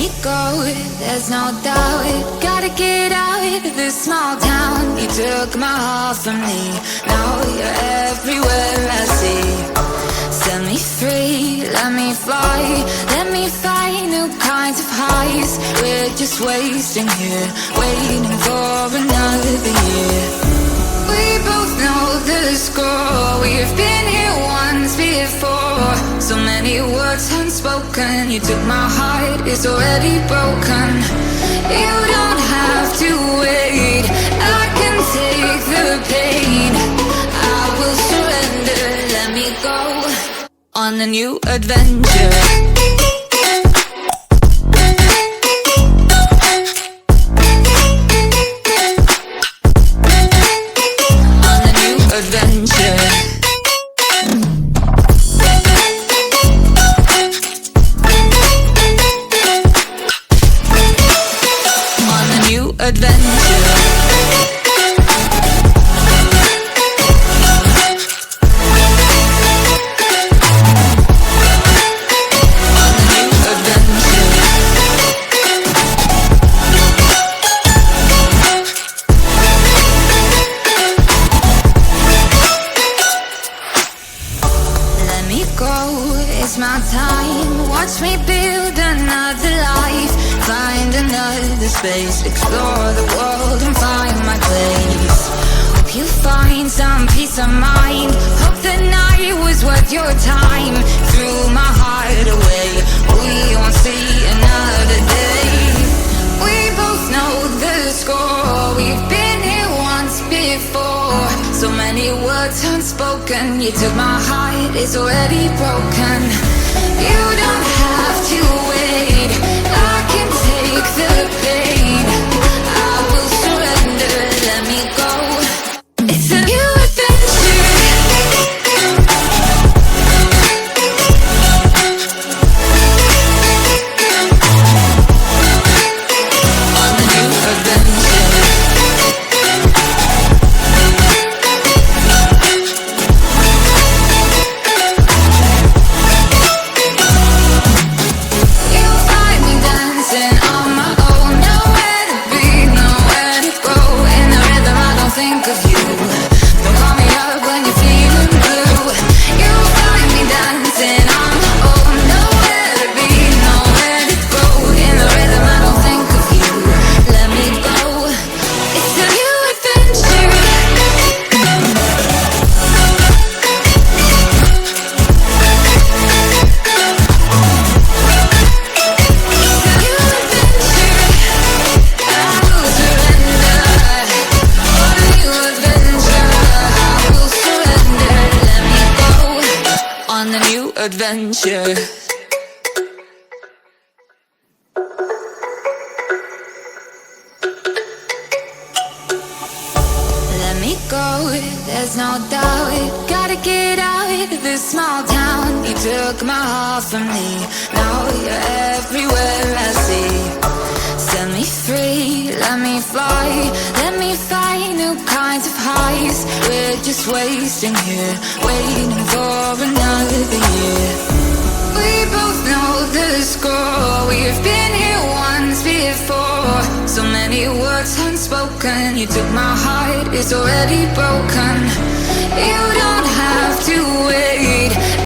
me go, there's no doubt. Gotta get out of this small town. You took my heart from me, now you're everywhere I see. Set me free, let me fly, let me find new kinds of highs. We're just wasting here, waiting for another year. We both know the score, we've been here once before. So many words unspoken, you took my heart, it's already broken. You don't have to wait, I can take the pain. I will surrender, let me go on a new adventure. It's my time, watch me build another life. Find another space, explore the world and find my place. Hope you find some peace of mind. Hope the night was worth your time. Threw my heart away, we won't see another day. We both know the score, we've been here once before. So many words unspoken, you took my heart, it's already broken. You don't have to wait, I can take the pain. I will surrender, let me go. It's a new adventure. On a new adventure. Adventure. Let me go, there's no doubt. Gotta get out of this small town. You took my heart from me, now you're everywhere I see. Set me free, let me fly, let me find new kinds of highs. We're just wasting here, waiting for another year. We both know the score, we've been here once before. So many words unspoken, you took my heart, it's already broken. You don't have to